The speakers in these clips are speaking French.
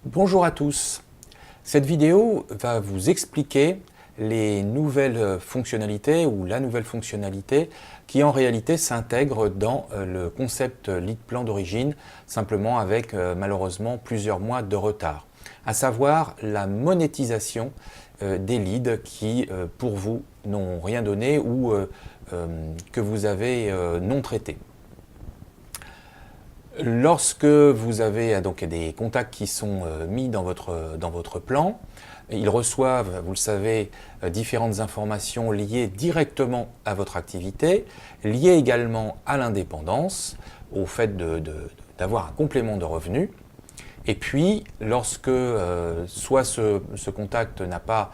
Bonjour à tous. Cette vidéo va vous expliquer les nouvelles fonctionnalités ou la nouvelle fonctionnalité qui en réalité s'intègre dans le concept lead plan d'origine, simplement avec malheureusement plusieurs mois de retard, à savoir la monétisation des leads qui pour vous n'ont rien donné ou que vous avez non traités. Lorsque vous avez donc des contacts qui sont mis dans votre plan, ils reçoivent, vous le savez, différentes informations liées directement à votre activité, liées également à l'indépendance, au fait d'avoir un complément de revenus. Et puis, lorsque soit ce contact n'a pas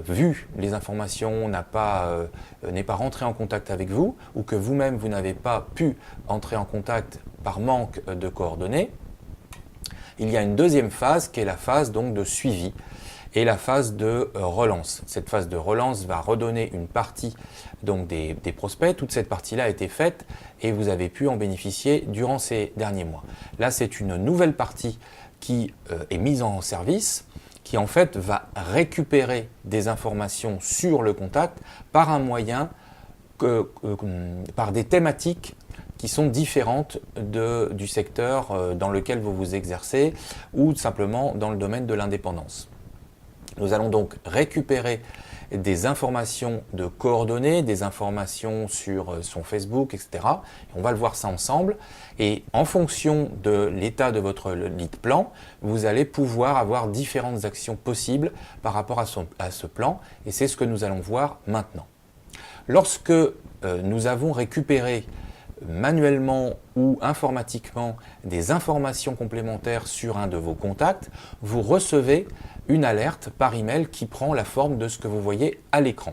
vu les informations, n'est pas rentré en contact avec vous, ou que vous-même vous n'avez pas pu entrer en contact par manque de coordonnées, il y a une deuxième phase qui est la phase donc de suivi et la phase de relance. Cette phase de relance va redonner une partie donc des prospects. Toute cette partie-là a été faite et vous avez pu en bénéficier durant ces derniers mois. Là, c'est une nouvelle partie qui est mise en service, qui en fait va récupérer des informations sur le contact par un moyen, par des thématiques qui sont différentes du secteur dans lequel vous vous exercez ou simplement dans le domaine de l'indépendance. Nous allons donc récupérer des informations de coordonnées, des informations sur son Facebook, etc. On va le voir ça ensemble. Et en fonction de l'état de votre lead plan, vous allez pouvoir avoir différentes actions possibles par rapport à ce plan. Et c'est ce que nous allons voir maintenant. Lorsque nous avons récupéré manuellement ou informatiquement des informations complémentaires sur un de vos contacts, vous recevez une alerte par email qui prend la forme de ce que vous voyez à l'écran.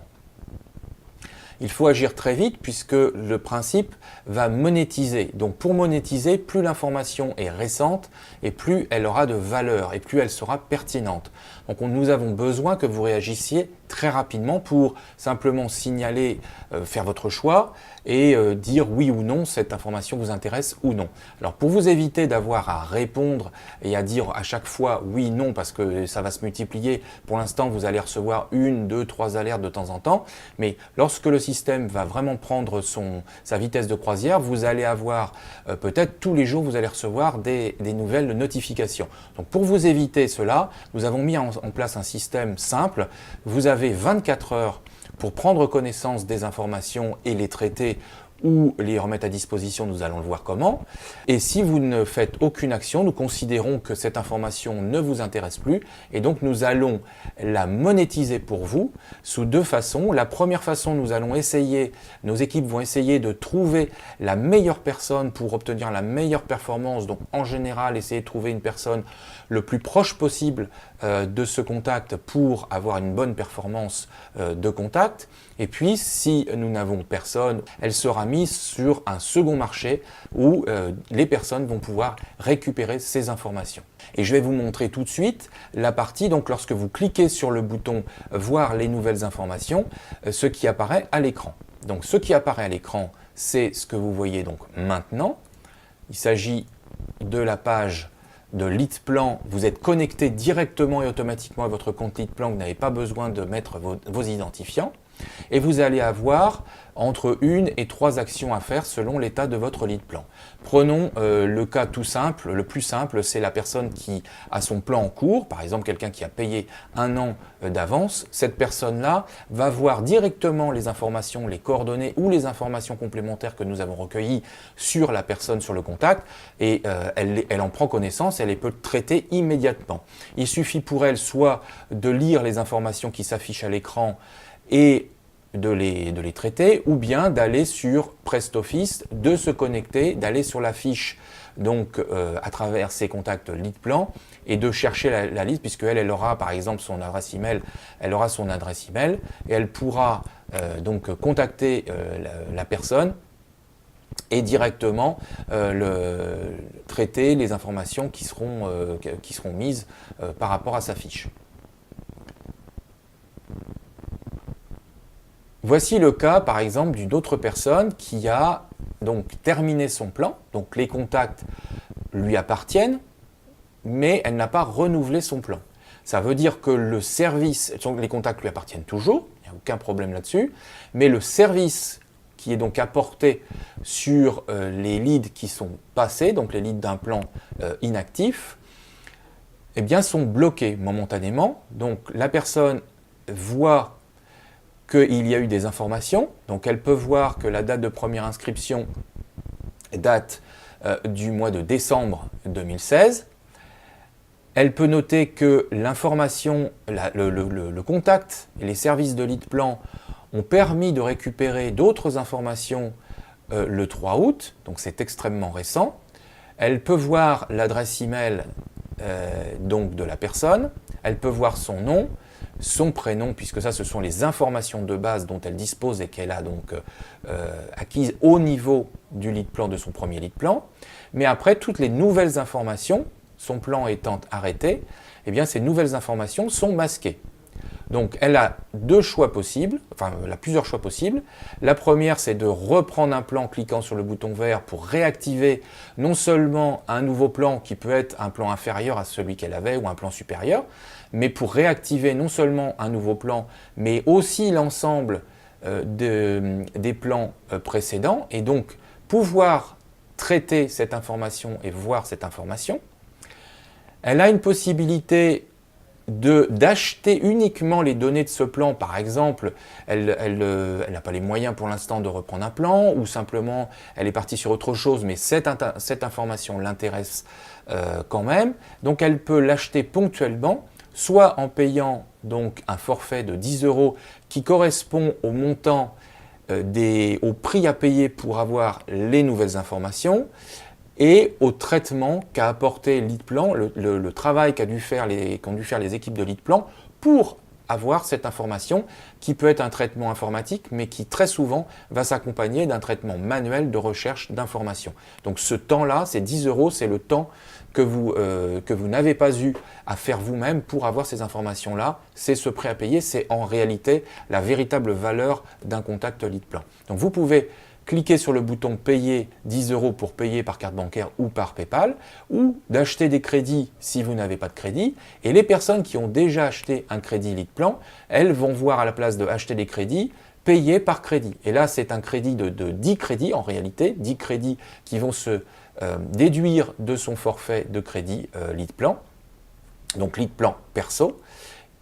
Il faut agir très vite puisque le principe va monétiser. Donc pour monétiser, plus l'information est récente et plus elle aura de valeur et plus elle sera pertinente. Donc nous avons besoin que vous réagissiez très rapidement pour simplement signaler, faire votre choix et dire oui ou non cette information vous intéresse ou non. Alors pour vous éviter d'avoir à répondre et à dire à chaque fois oui, non parce que ça va se multiplier, pour l'instant vous allez recevoir 1, 2, 3 alertes de temps en temps, mais lorsque le système va vraiment prendre sa vitesse de croisière, vous allez avoir peut-être tous les jours vous allez recevoir des nouvelles notifications. Donc pour vous éviter cela, nous avons mis en place un système simple. Vous avez 24 heures pour prendre connaissance des informations et les traiter ou les remettre à disposition, nous allons le voir comment. Et si vous ne faites aucune action, nous considérons que cette information ne vous intéresse plus et donc nous allons la monétiser pour vous sous deux façons. La première façon, nos équipes vont essayer de trouver la meilleure personne pour obtenir la meilleure performance. Donc en général, essayer de trouver une personne le plus proche possible de ce contact pour avoir une bonne performance de contact. Et puis, si nous n'avons personne, elle sera mise sur un second marché où les personnes vont pouvoir récupérer ces informations. Et je vais vous montrer tout de suite la partie, donc lorsque vous cliquez sur le bouton « Voir les nouvelles informations », ce qui apparaît à l'écran. Donc ce qui apparaît à l'écran, c'est ce que vous voyez donc maintenant. Il s'agit de la page de Leadplan. Vous êtes connecté directement et automatiquement à votre compte Leadplan, vous n'avez pas besoin de mettre vos identifiants. Et vous allez avoir entre 1 et 3 actions à faire selon l'état de votre lead plan. Prenons le cas tout simple, le plus simple, c'est la personne qui a son plan en cours, par exemple quelqu'un qui a payé 1 an d'avance. Cette personne-là va voir directement les informations, les coordonnées ou les informations complémentaires que nous avons recueillies sur la personne, sur le contact, et elle en prend connaissance, elle les peut traiter immédiatement. Il suffit pour elle soit de lire les informations qui s'affichent à l'écran et de les traiter, ou bien d'aller sur PrestOffice, de se connecter, d'aller sur la fiche donc à travers ses contacts Leadplan et de chercher la liste, puisque elle aura par exemple son adresse email, elle aura son adresse email et elle pourra donc contacter la personne et directement traiter les informations qui seront mises par rapport à sa fiche. Voici le cas, par exemple, d'une autre personne qui a donc terminé son plan. Donc les contacts lui appartiennent. mais elle n'a pas renouvelé son plan. Ça veut dire que le service, les contacts lui appartiennent toujours, il n'y a aucun problème là-dessus, mais le service qui est donc apporté sur les leads qui sont passés, donc les leads d'un plan inactif, eh bien, sont bloqués momentanément. Donc la personne voit qu'il y a eu des informations, donc elle peut voir que la date de première inscription date du mois de décembre 2016. Elle peut noter que l'information, le contact et les services de lead plan ont permis de récupérer d'autres informations le 3 août, donc c'est extrêmement récent. Elle peut voir l'adresse email donc de la personne, elle peut voir son nom, son prénom, puisque ça ce sont les informations de base dont elle dispose et qu'elle a donc acquises au niveau du lead plan de son premier lead plan. Mais après, toutes les nouvelles informations, son plan étant arrêté, eh bien ces nouvelles informations sont masquées. Donc elle a deux choix possibles, enfin elle a plusieurs choix possibles. La première, c'est de reprendre un plan en cliquant sur le bouton vert pour réactiver non seulement un nouveau plan qui peut être un plan inférieur à celui qu'elle avait ou un plan supérieur, mais pour réactiver non seulement un nouveau plan, mais aussi l'ensemble des plans précédents, et donc pouvoir traiter cette information et voir cette information. Elle a une possibilité d'acheter uniquement les données de ce plan. Par exemple, elle n'a pas les moyens pour l'instant de reprendre un plan, ou simplement elle est partie sur autre chose, mais cette information l'intéresse quand même. Donc elle peut l'acheter ponctuellement, soit en payant donc un forfait de 10 € qui correspond au montant, au prix à payer pour avoir les nouvelles informations, et au traitement qu'a apporté Leadplan, le travail qu'ont dû faire les équipes de Leadplan pour avoir cette information qui peut être un traitement informatique, mais qui très souvent va s'accompagner d'un traitement manuel de recherche d'informations. Donc ce temps-là, ces 10 €, c'est le temps que vous n'avez pas eu à faire vous-même pour avoir ces informations-là. C'est ce prêt à payer, c'est en réalité la véritable valeur d'un contact Leadplan. Donc vous pouvez cliquez sur le bouton payer 10 € pour payer par carte bancaire ou par PayPal, ou d'acheter des crédits si vous n'avez pas de crédit. Et les personnes qui ont déjà acheté un crédit Leadplan, elles vont voir à la place de acheter des crédits, payer par crédit. Et là, c'est un crédit de 10 crédits en réalité, 10 crédits qui vont se déduire de son forfait de crédit Leadplan, donc Leadplan perso,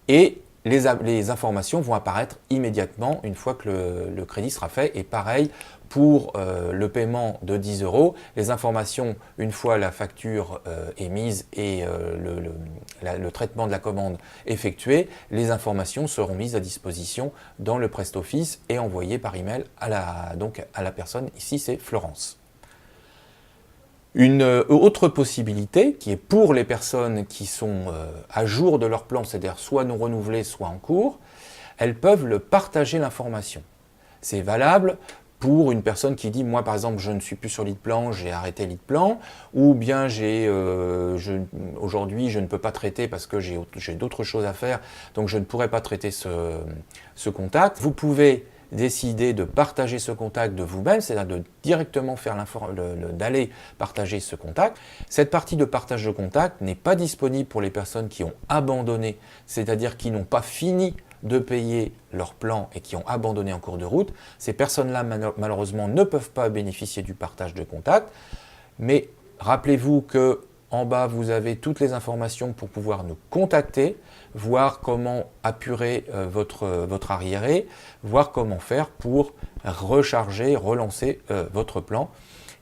et les informations vont apparaître immédiatement une fois que le crédit sera fait. Et pareil pour le paiement de 10 €, les informations, une fois la facture émise et le traitement de la commande effectué, les informations seront mises à disposition dans le PrestOffice et envoyées par email à la personne. Ici, c'est Florence. Une autre possibilité, qui est pour les personnes qui sont à jour de leur plan, c'est-à-dire soit non renouvelées, soit en cours, elles peuvent partager l'information. C'est valable pour une personne qui dit « moi par exemple je ne suis plus sur Leadplan, j'ai arrêté Leadplan » ou bien aujourd'hui je ne peux pas traiter parce que j'ai d'autres choses à faire, donc je ne pourrai pas traiter ce contact. Vous pouvez décider de partager ce contact de vous-même, c'est-à-dire de directement d'aller partager ce contact. Cette partie de partage de contact n'est pas disponible pour les personnes qui ont abandonné, c'est-à-dire qui n'ont pas fini de payer leur plan et qui ont abandonné en cours de route. Ces personnes-là, malheureusement, ne peuvent pas bénéficier du partage de contact. Mais rappelez-vous que en bas, vous avez toutes les informations pour pouvoir nous contacter, voir comment apurer votre arriéré, voir comment faire pour recharger, relancer votre plan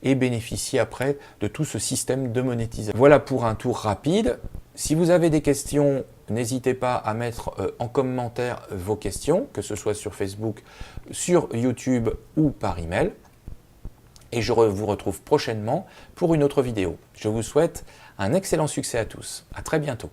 et bénéficier après de tout ce système de monétisation. Voilà pour un tour rapide. Si vous avez des questions, n'hésitez pas à mettre en commentaire vos questions, que ce soit sur Facebook, sur YouTube ou par email. Et je vous retrouve prochainement pour une autre vidéo. Je vous souhaite un excellent succès à tous. À très bientôt.